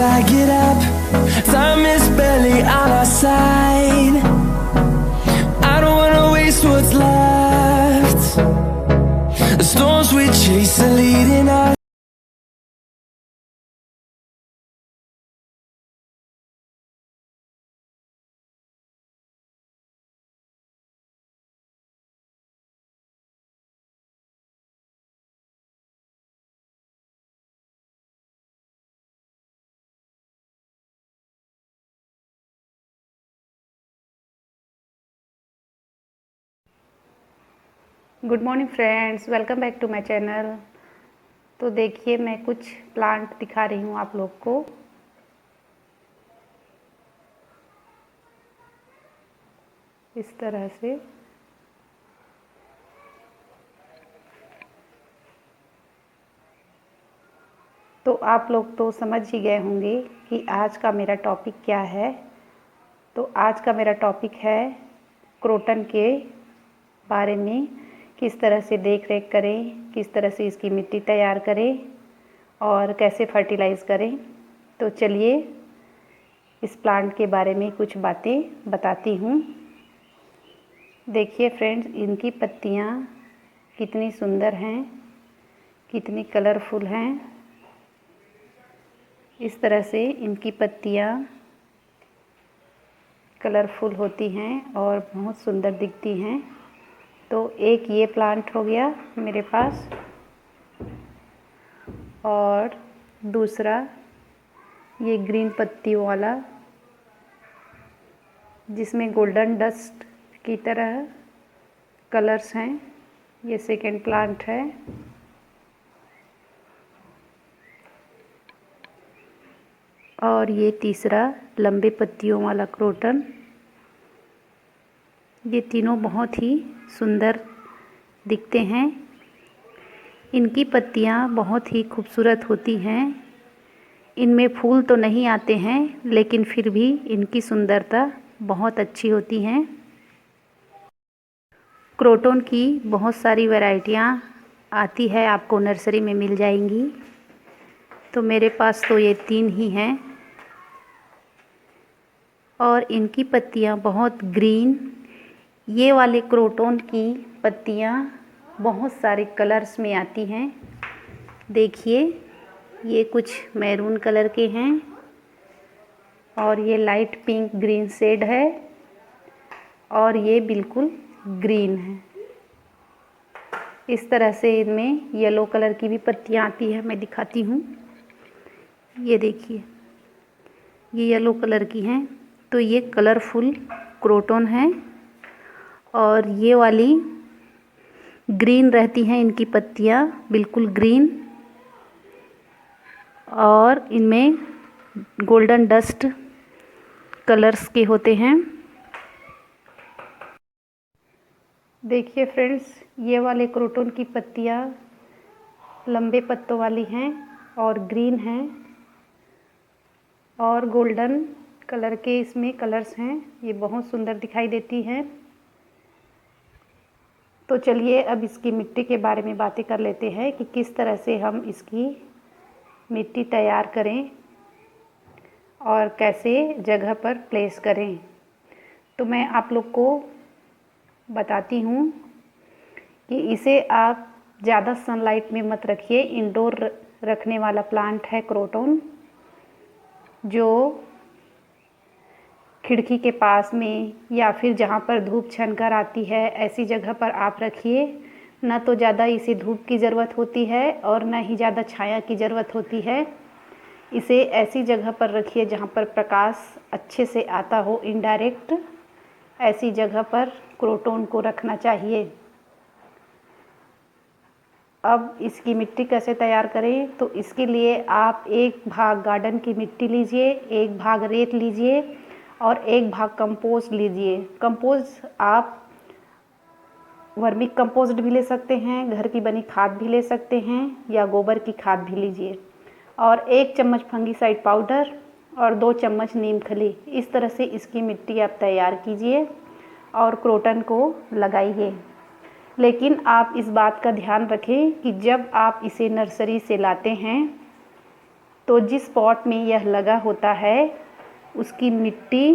I get up. Time is barely on our side. I don't wanna waste what's left. The storms we chase are leading us. Good morning friends, welcome back to my channel. तो देखिए, मैं कुछ plant दिखा रही हूँ आप लोग को। इस तरह से तो आप लोग तो समझ ही गए होंगे कि आज का मेरा टॉपिक क्या है। तो आज का मेरा टॉपिक है क्रोटन के बारे में, किस तरह से देख रेख करें, किस तरह से इसकी मिट्टी तैयार करें और कैसे फर्टिलाइज़ करें। तो चलिए इस प्लांट के बारे में कुछ बातें बताती हूँ। देखिए फ्रेंड्स, इनकी पत्तियाँ कितनी सुंदर हैं, कितनी कलरफुल हैं। इस तरह से इनकी पत्तियाँ कलरफुल होती हैं और बहुत सुंदर दिखती हैं। तो एक ये प्लांट हो गया मेरे पास, और दूसरा ये ग्रीन पत्तियों वाला जिसमें गोल्डन डस्ट की तरह कलर्स हैं, ये सेकेंड प्लांट है। और ये तीसरा लंबे पत्तियों वाला क्रोटन। ये तीनों बहुत ही सुंदर दिखते हैं। इनकी पत्तियाँ बहुत ही खूबसूरत होती हैं। इनमें फूल तो नहीं आते हैं, लेकिन फिर भी इनकी सुंदरता बहुत अच्छी होती हैं। क्रोटन की बहुत सारी वैरायटियाँ आती है, आपको नर्सरी में मिल जाएंगी। तो मेरे पास तो ये 3 ही हैं और इनकी पत्तियाँ बहुत ग्रीन। ये वाले क्रोटन की पत्तियाँ बहुत सारे कलर्स में आती हैं। देखिए, ये कुछ मैरून कलर के हैं और ये लाइट पिंक ग्रीन शेड है और ये बिल्कुल ग्रीन है। इस तरह से इनमें येलो कलर की भी पत्तियाँ आती है, मैं दिखाती हूँ। ये देखिए, ये येलो कलर की हैं। तो ये कलरफुल क्रोटन है और ये वाली ग्रीन रहती हैं इनकी पत्तियाँ, बिल्कुल ग्रीन, और इनमें गोल्डन डस्ट कलर्स के होते हैं। देखिए फ्रेंड्स, ये वाले क्रोटन की पत्तियाँ लंबे पत्तों वाली हैं और ग्रीन हैं और गोल्डन कलर के इसमें कलर्स हैं। ये बहुत सुंदर दिखाई देती हैं। तो चलिए अब इसकी मिट्टी के बारे में बातें कर लेते हैं कि किस तरह से हम इसकी मिट्टी तैयार करें और कैसे जगह पर प्लेस करें। तो मैं आप लोग को बताती हूँ कि इसे आप ज़्यादा सनलाइट में मत रखिए। इंडोर रखने वाला प्लांट है क्रोटन, जो खिड़की के पास में या फिर जहाँ पर धूप छनकर आती है, ऐसी जगह पर आप रखिए। न तो ज़्यादा इसे धूप की ज़रूरत होती है और न ही ज़्यादा छाया की ज़रूरत होती है। इसे ऐसी जगह पर रखिए जहाँ पर प्रकाश अच्छे से आता हो, इनडायरेक्ट। ऐसी जगह पर क्रोटन को रखना चाहिए। अब इसकी मिट्टी कैसे तैयार करें, तो इसके लिए आप 1 भाग गार्डन की मिट्टी लीजिए, 1 भाग रेत लीजिए और 1 भाग कंपोस्ट लीजिए। कंपोस्ट आप वर्मी कंपोस्ट भी ले सकते हैं, घर की बनी खाद भी ले सकते हैं या गोबर की खाद भी लीजिए। और 1 चम्मच फंगीसाइड पाउडर और 2 चम्मच नीम खली। इस तरह से इसकी मिट्टी आप तैयार कीजिए और क्रोटन को लगाइए। लेकिन आप इस बात का ध्यान रखें कि जब आप इसे नर्सरी से लाते हैं तो जिस पॉट में यह लगा होता है उसकी मिट्टी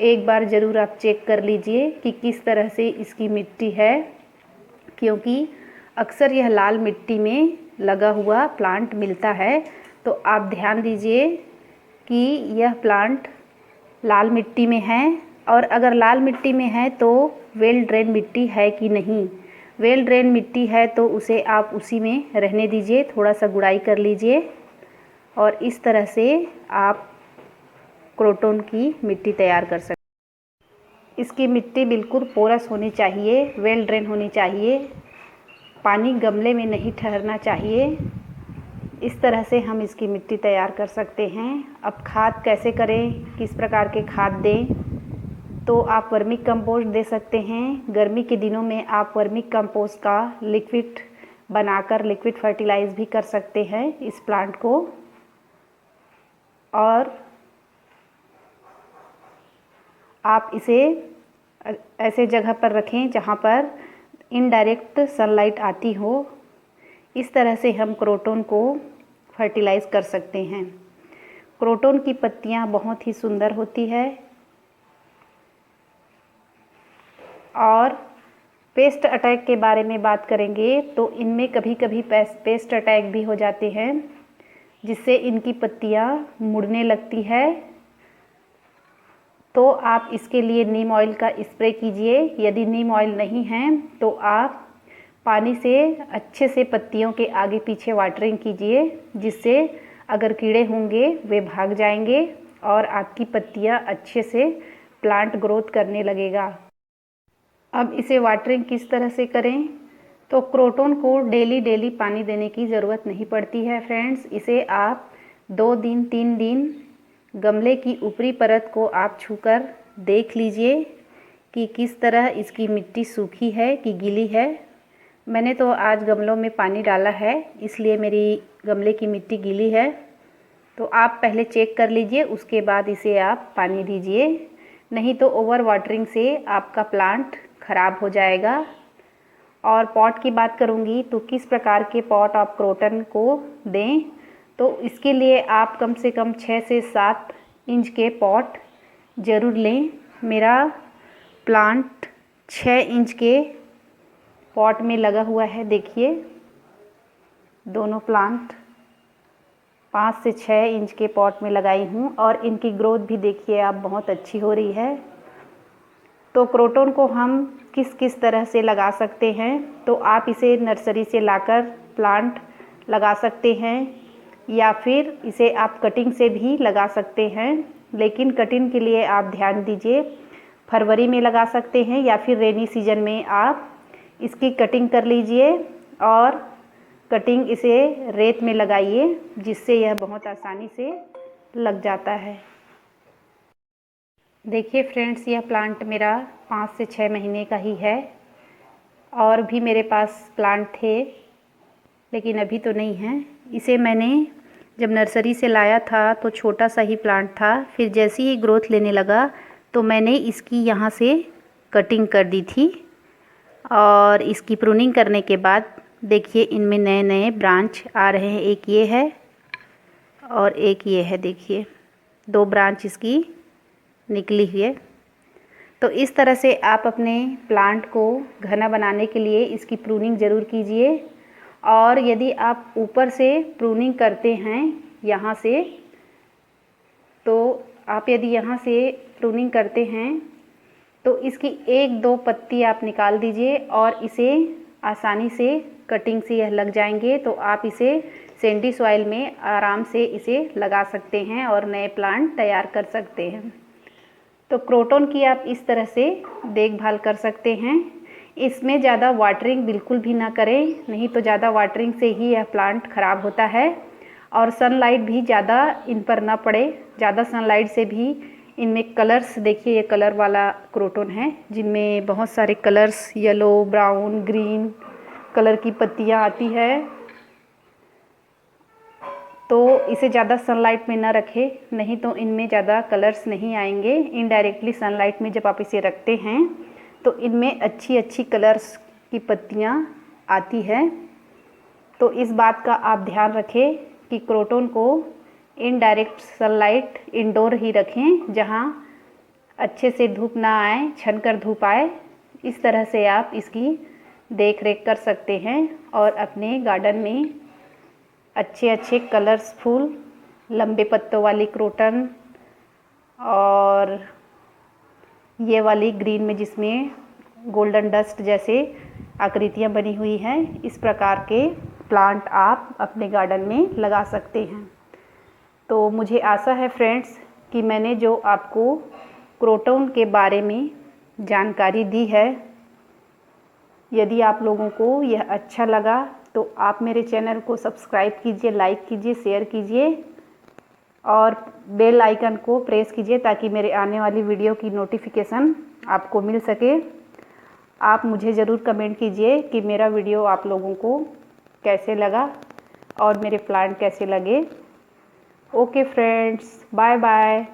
एक बार ज़रूर आप चेक कर लीजिए कि किस तरह से इसकी मिट्टी है, क्योंकि अक्सर यह लाल मिट्टी में लगा हुआ प्लांट मिलता है। तो आप ध्यान दीजिए कि यह प्लांट लाल मिट्टी में है, और अगर लाल मिट्टी में है तो वेल ड्रेन मिट्टी है कि नहीं। वेल ड्रेन मिट्टी है तो उसे आप उसी में रहने दीजिए, थोड़ा सा गुड़ाई कर लीजिए और इस तरह से आप क्रोटन की मिट्टी तैयार कर सकते हैं। इसकी मिट्टी बिल्कुल पोरस होनी चाहिए, वेल ड्रेन होनी चाहिए, पानी गमले में नहीं ठहरना चाहिए। इस तरह से हम इसकी मिट्टी तैयार कर सकते हैं। अब खाद कैसे करें, किस प्रकार के खाद दें, तो आप वर्मी कंपोस्ट दे सकते हैं। गर्मी के दिनों में आप वर्मी कंपोस्ट का लिक्विड बनाकर लिक्विड फर्टिलाइज भी कर सकते हैं इस प्लांट को। और आप इसे ऐसे जगह पर रखें जहाँ पर इनडायरेक्ट सनलाइट आती हो। इस तरह से हम क्रोटन को फर्टिलाइज़ कर सकते हैं। क्रोटन की पत्तियाँ बहुत ही सुंदर होती है और पेस्ट अटैक के बारे में बात करेंगे तो इनमें कभी कभी पेस्ट अटैक भी हो जाते हैं, जिससे इनकी पत्तियाँ मुड़ने लगती है। तो आप इसके लिए नीम ऑयल का स्प्रे कीजिए। यदि नीम ऑयल नहीं है तो आप पानी से अच्छे से पत्तियों के आगे पीछे वाटरिंग कीजिए, जिससे अगर कीड़े होंगे वे भाग जाएंगे और आपकी पत्तियां अच्छे से प्लांट ग्रोथ करने लगेगा। अब इसे वाटरिंग किस तरह से करें, तो क्रोटन को डेली पानी देने की ज़रूरत नहीं पड़ती है फ्रेंड्स। इसे आप 2 दिन 3 दिन गमले की ऊपरी परत को आप छूकर देख लीजिए कि किस तरह इसकी मिट्टी सूखी है कि गीली है। मैंने तो आज गमलों में पानी डाला है, इसलिए मेरी गमले की मिट्टी गीली है। तो आप पहले चेक कर लीजिए, उसके बाद इसे आप पानी दीजिए, नहीं तो ओवर वाटरिंग से आपका प्लांट ख़राब हो जाएगा। और पॉट की बात करूँगी तो किस प्रकार के पॉट आप क्रोटन को दें, तो इसके लिए आप कम से कम 6 से 7 इंच के पॉट ज़रूर लें। मेरा प्लांट 6 इंच के पॉट में लगा हुआ है। देखिए दोनों प्लांट 5 से 6 इंच के पॉट में लगाई हूँ और इनकी ग्रोथ भी देखिए आप बहुत अच्छी हो रही है। तो क्रोटन को हम किस किस तरह से लगा सकते हैं, तो आप इसे नर्सरी से लाकर प्लांट लगा सकते हैं या फिर इसे आप कटिंग से भी लगा सकते हैं। लेकिन कटिंग के लिए आप ध्यान दीजिए, फरवरी में लगा सकते हैं या फिर रेनी सीजन में आप इसकी कटिंग कर लीजिए और कटिंग इसे रेत में लगाइए, जिससे यह बहुत आसानी से लग जाता है। देखिए फ्रेंड्स, यह प्लांट मेरा 5 से 6 महीने का ही है। और भी मेरे पास प्लांट थे लेकिन अभी तो नहीं है। इसे मैंने जब नर्सरी से लाया था तो छोटा सा ही प्लांट था, फिर जैसे ही ग्रोथ लेने लगा तो मैंने इसकी यहाँ से कटिंग कर दी थी और इसकी प्रूनिंग करने के बाद देखिए इनमें नए नए ब्रांच आ रहे हैं। एक ये है और एक ये है, देखिए 2 ब्रांच इसकी निकली हुई है। तो इस तरह से आप अपने प्लांट को घना बनाने के लिए इसकी प्रूनिंग ज़रूर कीजिए। और यदि आप ऊपर से प्रूनिंग करते हैं यहाँ से, तो आप यदि यहाँ से प्रूनिंग करते हैं तो इसकी 1-2 पत्ती आप निकाल दीजिए और इसे आसानी से कटिंग से यह लग जाएंगे। तो आप इसे सैंडी सॉइल में आराम से इसे लगा सकते हैं और नए प्लांट तैयार कर सकते हैं। तो क्रोटन की आप इस तरह से देखभाल कर सकते हैं। इसमें ज़्यादा वाटरिंग बिल्कुल भी ना करें, नहीं तो ज़्यादा वाटरिंग से ही यह प्लांट ख़राब होता है। और सनलाइट भी ज़्यादा इन पर ना पड़े। ज़्यादा सनलाइट से भी इनमें कलर्स, देखिए ये कलर वाला क्रोटन है जिनमें बहुत सारे colours, yellow, brown, green colour की पत्तियाँ आती है। तो इसे ज़्यादा सनलाइट में ना रखें, नहीं तो इनमें ज़्यादा कलर्स नहीं आएंगे। इनडायरेक्टली सनलाइट में जब आप इसे रखते हैं तो इनमें अच्छी अच्छी कलर्स की पत्तियाँ आती है। तो इस बात का आप ध्यान रखें कि क्रोटन को इनडायरेक्ट सनलाइट इंडोर ही रखें, जहां अच्छे से धूप ना आए, छनकर धूप आए। इस तरह से आप इसकी देख रेख कर सकते हैं और अपने गार्डन में अच्छे अच्छे कलर्सफुल लंबे पत्तों वाली क्रोटन और ये वाली ग्रीन में जिसमें गोल्डन डस्ट जैसे आकृतियाँ बनी हुई हैं, इस प्रकार के प्लांट आप अपने गार्डन में लगा सकते हैं। तो मुझे आशा है फ्रेंड्स कि मैंने जो आपको क्रोटन के बारे में जानकारी दी है, यदि आप लोगों को यह अच्छा लगा तो आप मेरे चैनल को सब्सक्राइब कीजिए, लाइक कीजिए, शेयर कीजिए और बेल आइकन को प्रेस कीजिए ताकि मेरे आने वाली वीडियो की नोटिफिकेशन आपको मिल सके। आप मुझे ज़रूर कमेंट कीजिए कि मेरा वीडियो आप लोगों को कैसे लगा और मेरे प्लांट कैसे लगे। Okay friends, bye bye.